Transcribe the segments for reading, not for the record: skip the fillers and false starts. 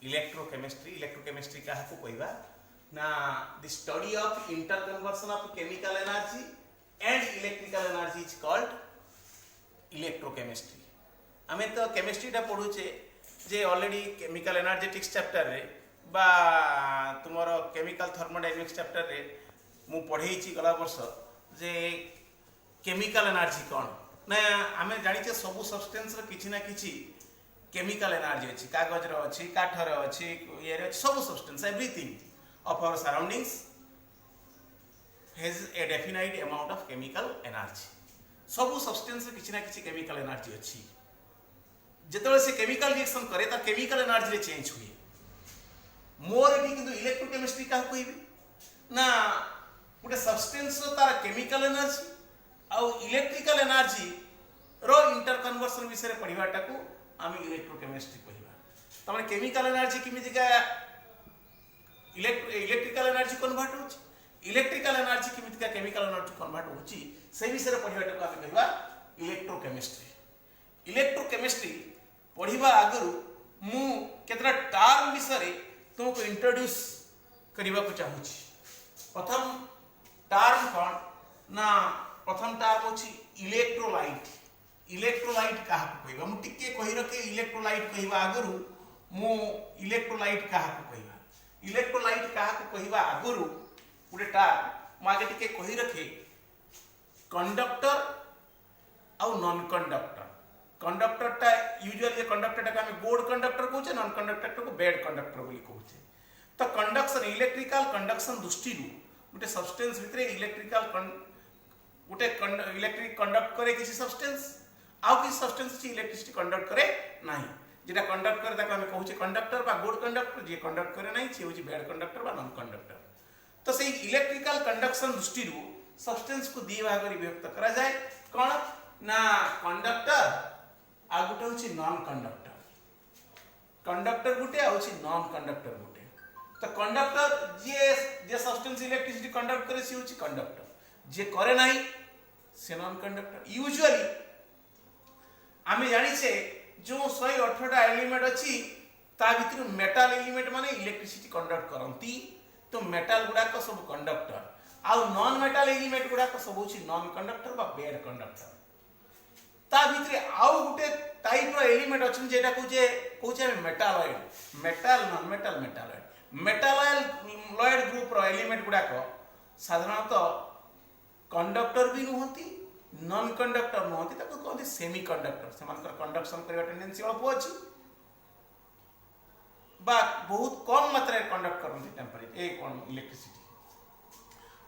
Electrochemistry क्या कहवा ना the study of interconversion of chemical energy and electrical energy is called electrochemistry. आम तो केमिस्ट्रीटा पढ़ुचे जे ऑलरेडी केमिकल एनर्जेटिक्स चैप्टर रे बा तुमर केमिकल थर्मोडायनामिक्स चैप्टर रे मु पढ़े गला वर्ष जे केमिकल एनर्जी कौन ना आम जाचे सब सब्सटेंस किसी ना किसी केमिकल एनर्जी अच्छी कागज अच्छी काठर अच्छी ये सब substance everything of our surroundings has a definite amount of chemical energy. सब सब्सटेंस किसी ना किसी केमिकल एनर्जी अच्छी जिते से केमिकल रिएक्शन करे तार केमिकल एनर्जी चेंज हुए। मोर ये किंतु इलेक्ट्रोकेमिस्ट्री क्या कहबी ना गोटे सब्सटेंस तार केमिकल एनर्जी आउ इलेक्ट्रिकल एनर्जी रो इंटरकन्वर्सन विषय पढ़ाटा को आम इलेक्ट्रोकेमिस्ट्री कहवा। तमाने केमिकल एनर्जी किमितिका इलेक्ट्रिकल एनर्जी कन्वर्ट होची, इलेक्ट्रिकल एनर्जी किमितिका केमिकल एनर्जी कन्वर्ट होची से विषय पढ़ाटा को आम कहवा इलेक्ट्रोकेमिस्ट्री। इलेक्ट्रोकेमिस्ट्री पढ़ा आगु मु केतरा टर्म विषय तुमको इंट्रोड्यूस करने को चाहूँगी। प्रथम टर्म कौन ना प्रथम टर्म होची इलेक्ट्रोलाइट। इलेक्ट्रोलाइट क्या कहवा मुझे कही रखे इलेक्ट्रोलाइट कहवा आगु मु इलेक्ट्रोलाइट क्या कहवा इलेक्ट्रोलाइट क्या कहवा आगु गोटे टर्म मुझे टे कही रखे कंडक्टर आउ नॉन कंडक्टर। कंडक्टरटा यूजुअली कंडक्टरटा को आम गुड कंडक्टर कहूचे, नॉन कंडक्टर को बैड कंडक्टर बोली कहूचे। तो कंडक्शन इलेक्ट्रिकल कंडक्शन दृष्टि गोटे सब्सटेंस भितर इलेक्ट्रिकल गोटे इलेक्ट्रिक कंडक्ट करे किसी सब्सटेंस आउ किसी सब्सटेंस इलेक्ट्रिसिटी कंडक्ट करे नहीं जेटा कंडक्ट करे ताको आमे कहूचे कंडक्टर बा गुड कंडक्टर जे कंडक्ट करे नहीं से होची बैड कंडक्टर बा नॉन कंडक्टर। तो से इलेक्ट्रिकल कंडक्शन दृष्टि सब्सटेंस को दी भाग विभक्त करा जाए कौन ना कंडक्टर आ गोटे होची नॉन कंडक्टर। कंडक्टर गोटे आ होची नॉन कंडक्टर गोटे। तो कंडक्टर जे सब्सटेंस इलेक्ट्रिसिटी कंडक्ट करे से होची कंडक्टर, जे करे नहीं से नॉन कंडक्टर। यूजुअली आमे जानी से जो 118टा एलिमेंट अच्छी ता भितर मेटल एलिमेंट माने इलेक्ट्रिसिटी कंडक्ट करंती। तो मेटल गुडाक सब कंडक्टर आउ नॉन मेटल एलिमेंट गुडाक सब होची नॉन कंडक्टर बा बैड कंडक्टर। ता भितर आउ गुटे टाइप रो एलिमेंट अछि जेटा कहूचे metalloid metal non metal metalloid. Metalloid group रो एलिमेंट गुडाक साधारणतः कंडक्टर भी नुहति नॉन कंडक्टर नुहति ताको कहते सेमी कंडक्टर। सेमानकर कंडक्शन करबा टेंडेंसी अल्प अछि बा बहुत कम मात्रा रे कंडक्ट करନ୍ତି टेम्परेचर ए कोन इलेक्ट्रिसिटी।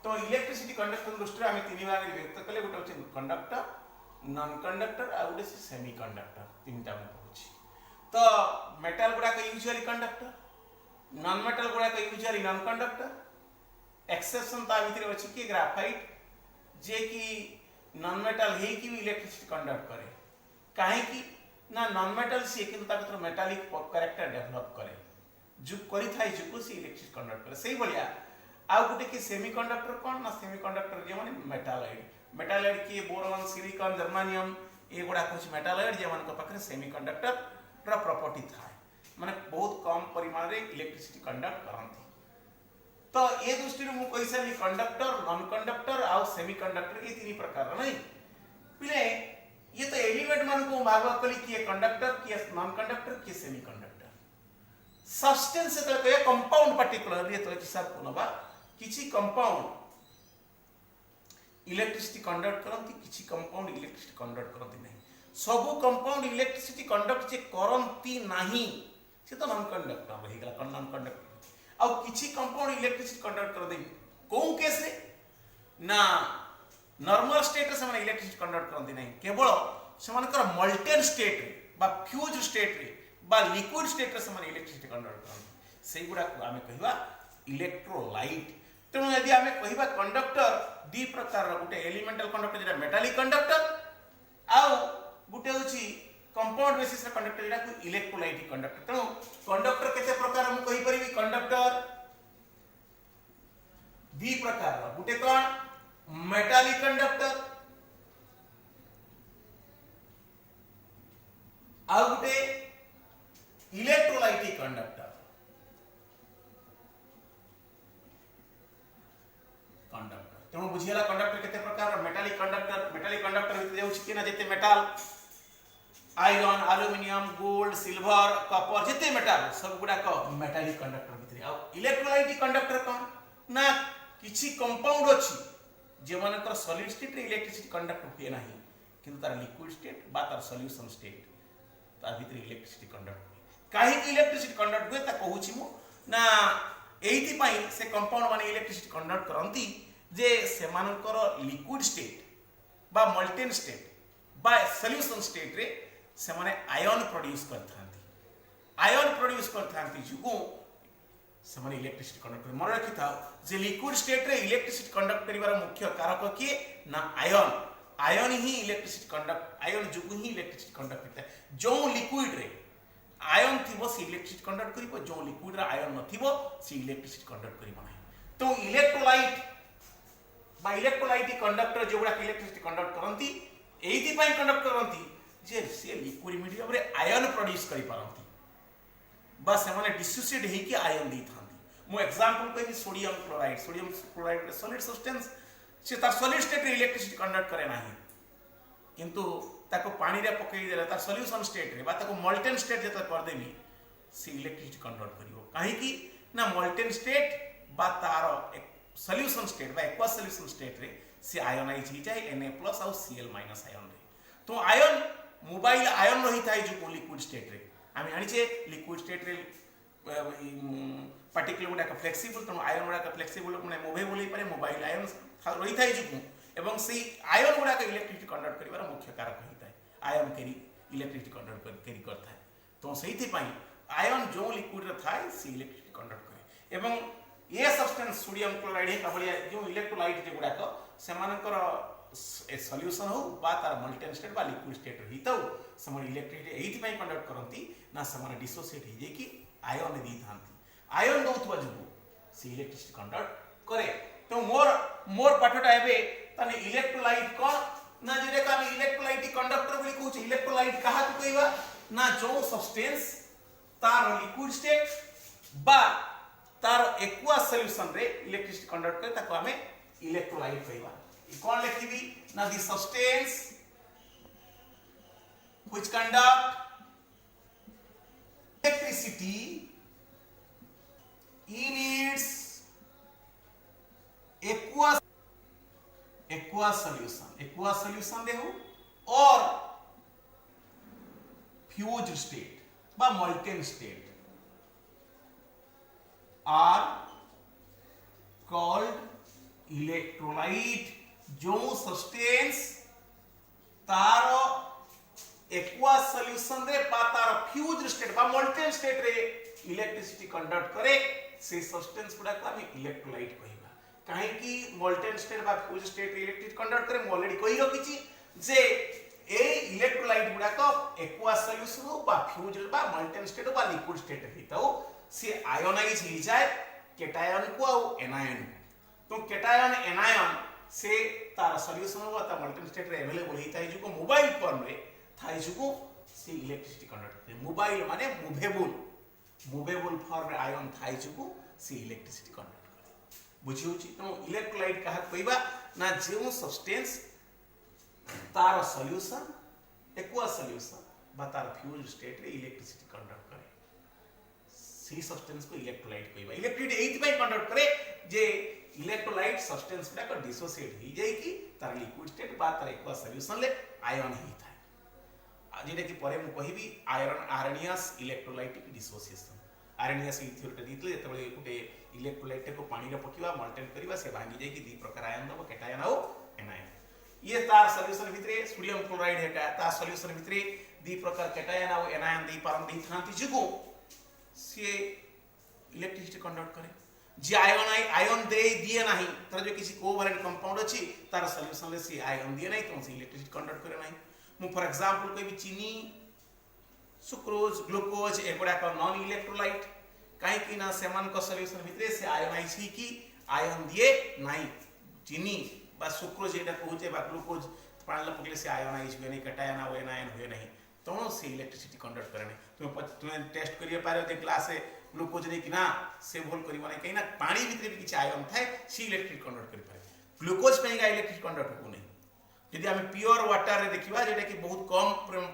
तो इलेक्ट्रिसिटी कंडक्शन दृष्टि आमे तीन भाग रे विभक्त कले गोटे अछि कंडक्टर नॉन कंडक्टर आ गोटे सेमी कंडक्टर तीनटा में पहुंची। तो मेटल गुडा का यूजुअली कंडक्टर, नॉन मेटल गुडा का यूजुअली नॉन कंडक्टर। एक्सेप्शन ता भितर अछि कि ग्राफाइट जे कि नॉन मेटल है कि इलेक्ट्रिसिटी कंडक्ट करे काहे कि ना नॉन मेटल से किंतु ताकतर मेटालिक कैरेक्टर डेवलप करे जो करी थाई जो से इलेक्ट्रिसिटी कंडक्ट करे। सही बढ़िया आ गुटे कि सेमी कंडक्टर कौन ना सेमी कंडक्टर जे माने मेटालॉइड। मेटालॉइड की बोरॉन सिलिकॉन जर्मेनियम ये गुडा कुछ मेटालॉइड जे मान को पाखरे सेमी कंडक्टर रा प्रॉपर्टी थाए माने बहुत कम परिमाण रे इलेक्ट्रिसिटी कंडक्ट करंती। तो ये दृष्टि मु कहि सारी कंडक्टर नॉन कंडक्टर आ सेमी कंडक्टर ये तीन प्रकार नहीं पिले ये तो एलिमेंट मान को भाग कली कि कंडक्टर कि नॉन कंडक्टर कि सेमी कंडक्टर। सब्सटेंस से तो कंपाउंड पर्टिकुलर ये तो हिसाब को नबा किछि कंपाउंड इलेक्ट्रिसिटी कंडक्ट करंती किछि कंपाउंड इलेक्ट्रिसिटी कंडक्ट करंती नहीं। सब कंपाउंड इलेक्ट्रिसिटी कंडक्ट जे करंती नाही से तो नॉन कंडक्टर रही गला नॉन कंडक्टर आउ किछि कंपाउंड इलेक्ट्रिसिटी कंडक्ट कर दे को केस रे ना नॉर्मल स्टेट रे से इलेक्ट्रिसिटी कंडक्ट करंती नहीं केवल से मानकर मल्टेन स्टेट रे बा फ्यूज स्टेट रे बा लिक्विड स्टेट रे से इलेक्ट्रिसिटी कंडक्ट करंती सेही गुडा को आमे कहबा इलेक्ट्रोलाइट। तेणु यदि आमे कहबा कंडक्टर दी प्रकार गोटे एलिमेंटल कंडक्टर जेटा मेटालिक कंडक्टर आउ गोटे होची कंपाउंड बेसिस रे कंडक्टर जेटा को इलेक्ट्रोलाइटिक कंडक्टर। तेणु कंडक्टर केते प्रकार हम कहि परिबी कंडक्टर दी प्रकार गोटे कोन मेटालिक कंडक्टर आ गोटे इलेक्ट्रोलाइटिक कंडक्टर। कंडक्टर तेणु बुझीगला कंडक्टर केते प्रकार मेटालिक कंडक्टर भितर जाउछि कि ना जेते metal iron aluminium gold silver copper जिते मेटाल सब गुडा को मेटालिक कंडक्टर भितर आ इलेक्ट्रोलाइटिक कंडक्टर कोन ना किछि कंपाउंड अछि जे मानकर सॉलिड स्टेट रे इलेक्ट्रिसिटी कंडक्ट हुए नाही किंतु तार लिक्विड स्टेट बा तार सॉल्यूशन स्टेट तार भितर इलेक्ट्रिसिटी कंडक्ट काहे कि इलेक्ट्रिसिटी कंडक्ट हुए ता कहूछि मु ना एइति पई से कंपाउंड माने इलेक्ट्रिसिटी कंडक्ट करंती जे से मानकर लिक्विड स्टेट बा मोल्टेन स्टेट बा सॉल्यूशन स्टेट रे से माने आयन प्रोड्यूस करथांती जुगु से माने इलेक्ट्रिसिटी कंडक्ट कर मन रखि था जे लिक्विड स्टेट रे इलेक्ट्रिसिटी कंडक्ट करिवार मुख्य कारक किए ना आयन ही इलेक्ट्रिसिटी कंडक्ट आयन जुगु ही इलेक्ट्रिसिटी कंडक्ट करता है जो लिक्विड रे आयन थिबो से इलेक्ट्रिसिटी कंडक्ट करिवो जो लिक्विड रे आयन नथिबो से इलेक्ट्रिसिटी कंडक्ट करिवो नाही तो इलेक्ट्रोलाइट बा electrolytic conductor Joguda electricity conduct करंती एइति पई कंडक्ट करंती जे से लिक्विड मीडियम रे आयन प्रोड्यूस करि पारंती बस से डिसोसिएट हे कि आयन दी थांती मु एग्जांपल कहबी सोडियम क्लोराइड रे सॉलिड सब्सटेंस से तार सॉलिड स्टेट रे इलेक्ट्रिसिटी कंडक्ट करे नाही किंतु ताको पानी रे पकई देला तार सॉल्यूशन स्टेट रे बा ताको मोल्टेन स्टेट जत कर देबी से इलेक्ट्रिसिटी कंडक्ट करिवो काहे कि ना मोल्टेन स्टेट बा तार एक सॉल्यूशन स्टेट बा एक्वा सॉल्यूशन स्टेट रे से आयनाइज ही जाए Na+ और Cl- आयन रे तो आयन मोबाइल आयन रही था जो लिक्विड स्टेट रे आम जानी लिक्विड स्टेट रे पार्टिकल गुडा फ्लेक्सिबल तेणु आयन गुडा फ्लेक्सिबल मैंने मुवेबल हो पारे मोबाइल आयन रही था जो एवं से आयन गुडा इलेक्ट्रिसिटी कंडक्ट कर मुख्य कारक होता है ion carry electricity conduct carry करता है तो से आयन जो लिक्विड रे थाए से इलेक्ट्रिसिटी कंडक्ट करे एवं ये सब्सटेंस सोडियम क्लोराइड है भाया जो इलेक्ट्रोलाइट जो गुड़ाक से सॉल्यूशन हो बा तार मोल्टेन स्टेट बा लिक्विड स्टेट रही तो से इलेक्ट्रिसिटी एइति पई कंडक्ट करंती ना से डिसोसिएट हो जाए कि आयन दी थांती आयन दउथवा जुगु से इलेक्ट्रिसिटी कंडक्ट करे तो मोर पाठटा एबे तने इलेक्ट्रोलाइट कोन ना जेरे का हम इलेक्ट्रोलाइटिक कंडक्टर बोली कहू छी इलेक्ट्रोलाइट कहा तो कहबा ना जो सब्सटेंस तार लिक्विड स्टेट बा तार एक्वा सॉल्यूशन रे इलेक्ट्रिसिटी कंडक्ट करे ताको हमें इलेक्ट्रोलाइट कहबा कौन लिखिबी ना the substance which conduct electricity in its aqueous solution देखो और फ्यूज्ड स्टेट बा molten state are called electrolyte जो सब्सटेंस तारो एक्वा सॉल्यूशन रे बा तारो फ्यूज्ड स्टेट बा मोल्टेन स्टेट रे इलेक्ट्रिसिटी कंडक्ट करे से सब्सटेंस गुडा को हम इलेक्ट्रोलाइट कहबा काहे कि मोल्टेन स्टेट बा फ्यूज्ड स्टेट रे इलेक्ट्रिसिटी कंडक्ट करे ऑलरेडी कहि रखिछि जे ए इलेक्ट्रोलाइट गुडा को एक्वा सॉल्यूशन हो बा फ्यूज्ड बा मोल्टेन स्टेट बा लिक्विड स्टेट रे हिताओ से आयोनाइज हो जाए केटायन को और एनायन तो केटायन एनायन से तार सॉल्यूशन होगा ता मोल्टेन स्टेट रे अवेलेबल होता है जो मोबाइल फॉर्म रे थाई जो से इलेक्ट्रिसिटी कंडक्ट करे मोबाइल माने मूवेबल फॉर्म रे आयन थाई जो से इलेक्ट्रिसिटी कंडक्ट करे बुझियो छी तो इलेक्ट्रोलाइट कहा कहबा ना जो सब्सटेंस तार सॉल्यूशन एक्वा सॉल्यूशन बा तार फ्यूज्ड स्टेट रे इलेक्ट्रिसिटी कंडक्ट करे सी सब्सटेंस को इलेक्ट्रोलाइट कहबा इलेक्ट्रिसिटी एइति पई कंडक्ट करे जे इलेक्ट्रोलाइट सब्सटेंस गुडा को डिसोसिएट हो जाए कि तार लिक्विड स्टेट बा तार एक्वा सॉल्यूशन ले आयन ही था जेटा कि परे मु कहिबी आयरन आरनियस इलेक्ट्रोलाइटिक डिसोसिएशन आरनियस ई थ्योरी दितले जेतबे गुटे इलेक्ट्रोलाइट को पानी रे पकिबा मोल्टेन करबा से भांगी जाए कि दी प्रकार आयन दबो केटायन और एनायन ये तार सॉल्यूशन भितरे सोडियम क्लोराइड हेटा तार सॉल्यूशन भितरे दी प्रकार केटायन और एनायन दी पारम दी थांती जुगो से इलेक्ट्रिसिटी कंडक्ट करे जे आयन दे दिए नाही तर जो किसी कोवैलेंट कंपाउंड अछि तार सॉल्यूशन ले से आयन दिए नाही तो से इलेक्ट्रिसिटी कंडक्ट करे नाही मु फॉर एग्जांपल कहबी चीनी सुक्रोज ग्लूकोज एगुडा का नॉन इलेक्ट्रोलाइट काहे कि ना सेमन को सॉल्यूशन भितरे से आयनाइज ही कि आयन दिए नाही चीनी बा सुक्रोज एटा कहूचे बा ग्लूकोज पानी पकले से आयनाइज हुए नहीं कटायन और एनायन हुए नहीं तो से इलेक्ट्रिसिटी कंडक्ट करे नहीं तुम टेस्ट करिए पारे दे ग्लास ग्लूकोज नहीं कि ना से भूल करिबा नहीं कहीं ना पानी भितरे भी किछ आयन थाए सी इलेक्ट्रिक कंडक्ट करि पारे ग्लूकोज पे इलेक्ट्रिक कंडक्ट हो नहीं यदि आम प्योर वाटर रे देखा जोटा कि बहुत कम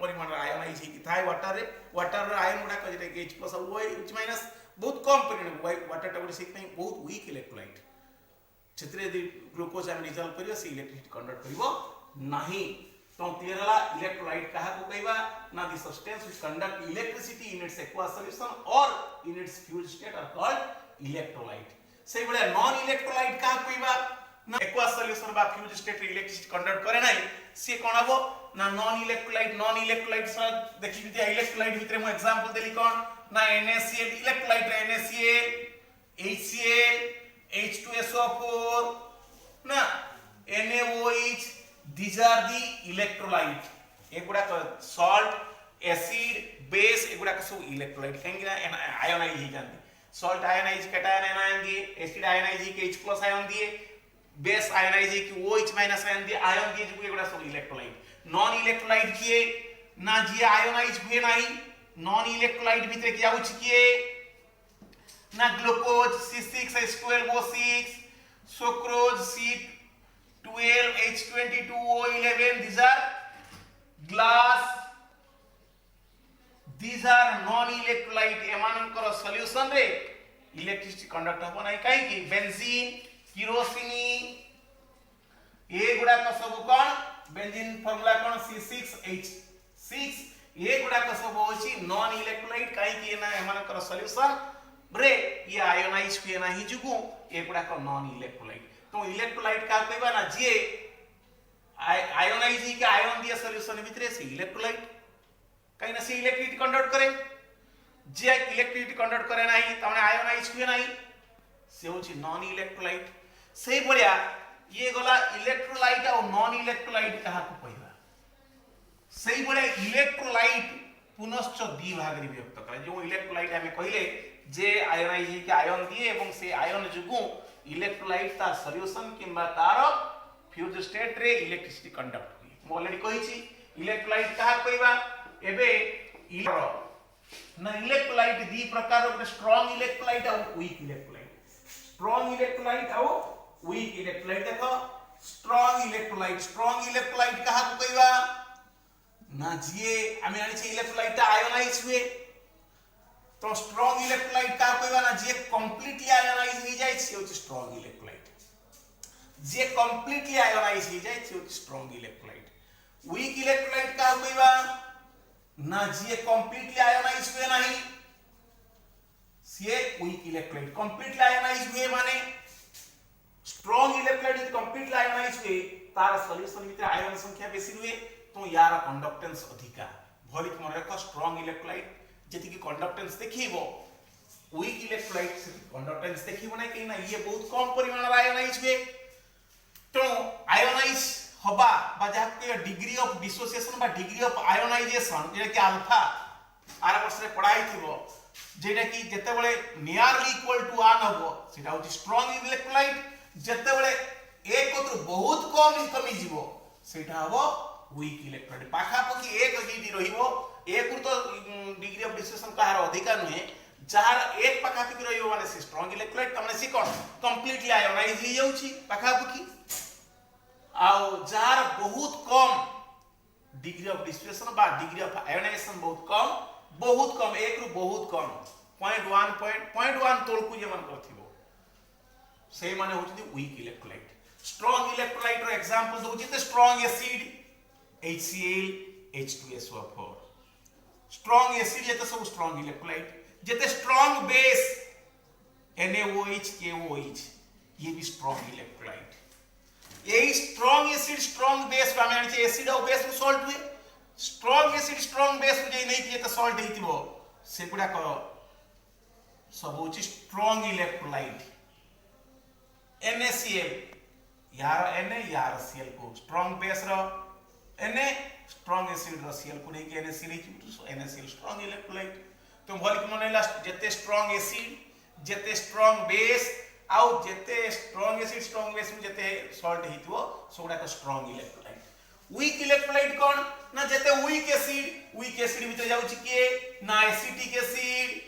परिमाण आयोनाइज थाए वाटर रे वाटर आयन गुड़ाक जोटा कि H+ और OH- बहुत कम परिमाण वाटर टा से बहुत वीक इलेक्ट्रोलाइट से यदि ग्लूकोज आम रिजल्व कर से इलेक्ट्रिसिटी कंडक्ट कर तो क्लियर है इलेक्ट्रोलाइट क्या कहवा ना the substance which conduct electricity in its aqueous solution और in its fused state are called electrolyte से बळे नॉन इलेक्ट्रोलाइट क्या कहवा ना एक्वस सॉल्यूशन बा फ्यूज स्टेट रे इलेक्ट्रिसिटी कंडक्ट करे नाही से कोन हबो ना नॉन इलेक्ट्रोलाइट सा देखि दिया इलेक्ट्रोलाइट भितर मु एग्जांपल देली कोन ना NaCl इलेक्ट्रोलाइट रे NaCl HCl H2SO4 ना NaOH these are the electrolyte एगुडा salt acid base एगुडा सब इलेक्ट्रोलाइट कहीं आयोनाइज ही जाती salt आयोनाइज कैटायन आयन दिए acid आयोनाइज के H+ आयन दिए base आयोनाइज की OH- आयन दिए आयन दिए जो एगुडा सब इलेक्ट्रोलाइट नॉन इलेक्ट्रोलाइट किए ना जी आयोनाइज हुए नहीं नॉन इलेक्ट्रोलाइट भीतर क्या होछ किए ना glucose C6H12O6 sucrose C12H22O11 these are glass these are non electrolyte एमानकर सॉल्यूशन रे इलेक्ट्रिसिटी कंडक्ट हो नाही काई कि बेंजीन केरोसिन ए गुडा को सब कोन बेंजीन फार्मूला कोन C6H6 ए गुडा को सब होची नॉन इलेक्ट्रोलाइट काई कि ना एमानकर सॉल्यूशन रे ये आयोनाइज हुए ना ही जुगु ए गुडा को नॉन इलेक्ट्रोलाइट तो इलेक्ट्रोलाइट का कहबा ना जे आयोनाइज के आयन दिया सॉल्यूशन भीतर से इलेक्ट्रोलाइट कहीं ना से इलेक्ट्रिसिटी कंडक्ट करे जे इलेक्ट्रिसिटी कंडक्ट करे नाही तने आयोनाइज हुए नाही से होची नॉन इलेक्ट्रोलाइट से बलिया ये गला इलेक्ट्रोलाइट और नॉन इलेक्ट्रोलाइट कहा को कहबा सही बले इलेक्ट्रोलाइट पुनश्च द्वि भाग रे विभक्त करे जो इलेक्ट्रोलाइट हमें कहले जे आयोनाइज के आयन दिए एवं से आयन जुगु इलेक्ट्रोलाइट ता सॉल्यूशन किंबा तार फ्यूज स्टेट रे इलेक्ट्रिसिटी कंडक्ट हुई मो ऑलरेडी कहिछि इलेक्ट्रोलाइट कहा कहबा एबे ना इलेक्ट्रोलाइट दी प्रकार रे स्ट्रांग इलेक्ट्रोलाइट और वीक इलेक्ट्रोलाइट और वीक इलेक्ट्रोलाइट देखो स्ट्रांग इलेक्ट्रोलाइट कहा कहबा ना जिए आमे आनी छै इलेक्ट्रोलाइट आयोनाइज हुए तो स्ट्रांग इलेक्ट्रोलाइट का कहबा ना जे कंप्लीटली आयोनाइज हो जाय से होची स्ट्रांग इलेक्ट्रोलाइट जे कंप्लीटली आयोनाइज हो जाय से होची स्ट्रांग इलेक्ट्रोलाइट वीक इलेक्ट्रोलाइट का कहबा ना जे कंप्लीटली आयोनाइज हुए नहीं से वीक इलेक्ट्रोलाइट कंप्लीटली आयोनाइज हुए माने स्ट्रांग इलेक्ट्रोलाइट कंप्लीटली आयोनाइज हुए तार सॉल्यूशन भीतर आयन संख्या बेसी हुए तो यार कंडक्टेंस अधिका भलिक मन रख स्ट्रांग इलेक्ट्रोलाइट जति की कंडक्टेंस देखिबो वीक इलेक्ट्रोलाइट से कंडक्टेंस देखिबो नै कि ना ये बहुत कम परिमाण आयोनाइज हुए तो आयोनाइज हबा बा जा के डिग्री ऑफ डिसोसिएशन बा डिग्री ऑफ आयोनाइजेशन जे कि अल्फा आर वर्ष रे पढ़ाई थिबो जेटा कि जते बळे नियरली इक्वल टू 1 हबो सेटा होची स्ट्रांग इलेक्ट्रोलाइट जते बळे एक कोत्र बहुत कम कमी जीवो सेटा हबो वीक इलेक्ट्रोलाइट पाखा पकी एक जीडी रहिबो एक तो डिग्री ऑफ डिसोसिएशन कहार अधिकार नुहे जार एक पाखापाखि रहिबो माने से स्ट्रांग इलेक्ट्रोलाइट तमने सी कोन कंप्लीटली आयोनाइज हो जाउची पाखापाखि आउ जार बहुत कम डिग्री ऑफ डिसोसिएशन बा डिग्री ऑफ आयोनाइजेशन बहुत कम एक रु बहुत कम 0.1 तोलकु जे मन करथिबो से माने होची वीक इलेक्ट्रोलाइट स्ट्रांग इलेक्ट्रोलाइट रो एग्जांपल दोची त strong acid HCl H2SO4 strong acid जेते सब स्ट्रांग इलेक्ट्रोलाइट जेते स्ट्रांग बेस NaOH KOH ये भी स्ट्रांग इलेक्ट्रोलाइट यही स्ट्रांग एसिड स्ट्रांग बेस में आनी एसिड और बेस सॉल्ट हुए स्ट्रांग एसिड स्ट्रांग बेस जे नहीं किए तो सॉल्ट हेतिबो से गुडा को सब होची स्ट्रांग इलेक्ट्रोलाइट NaCl यार Na यार Cl को स्ट्रांग बेस रो Na स्ट्रांग एसिड रो Cl को नहीं के NaCl तो NaCl स्ट्रांग इलेक्ट्रोलाइट तो भल कि मनैला जते स्ट्रांग एसिड जते स्ट्रांग बेस आउ जते स्ट्रांग एसिड स्ट्रांग बेस में जते सॉल्ट हितबो सोडा का स्ट्रांग इलेक्ट्रोलाइट वीक इलेक्ट्रोलाइट कोन ना जते वीक एसिड भीतर जाउची के ना एसिटिक एसिड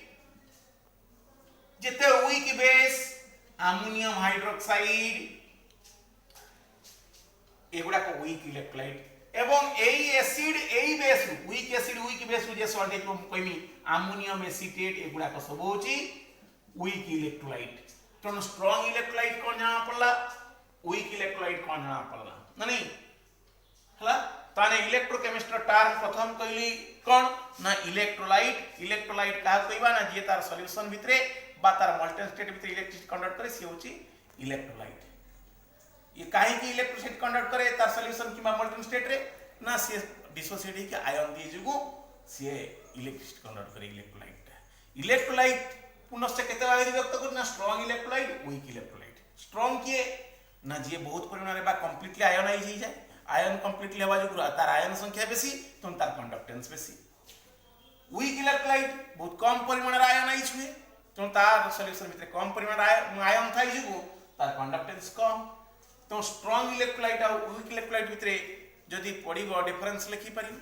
जते वीक बेस अमोनियम हाइड्रोक्साइड एगुड़ा को वीक इलेक्ट्रोलाइट एवं एई एसिड एई base weak acid weak base जे सॉल्ट को कहमी अमोनियम एसीटेट एगुड़ा को सब होची वीक इलेक्ट्रोलाइट तो स्ट्रांग इलेक्ट्रोलाइट कौन जाना पड़ला वीक इलेक्ट्रोलाइट कौन जाना पड़ला ना नहीं हला ताने इलेक्ट्रोकेमिस्ट्री टर्म प्रथम कहली कौन ना इलेक्ट्रोलाइट का कहबा ना जे तार सॉल्यूशन भितरे बा तार मॉल्टेन स्टेट भितरे इलेक्ट्रिसिटी कंडक्ट करे से होची इलेक्ट्रोलाइट ये काहे की इलेक्ट्रिसिटी कंडक्ट करे तार सॉल्यूशन किबा मॉल्टेन स्टेट रे ना से डिसोसिएट के आयन दिए जुगु से इलेक्ट्रिसिटी कंडक्ट करे इलेक्ट्रोलाइट पुनश्च केते भागे व्यक्त कर ना strong electrolyte weak electrolyte strong किए ना जे बहुत परिमाण रे बा कंप्लीटली आयनाइज हो जाए आयन कंप्लीटली हवा जो तार आयन संख्या बेसी तो तार कंडक्टेंस बेसी वीक इलेक्ट्रोलाइट बहुत कम परिमाण रे आयनाइज हुए तो तार सॉल्यूशन भितर कम परिमाण आयन थाई जुगु तार कंडक्टेंस कम तो स्ट्रांग इलेक्ट्रोलाइट और वीक इलेक्ट्रोलाइट भितर जदि पड़िबो डिफरेंस लिखि पारि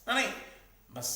ना नहीं बस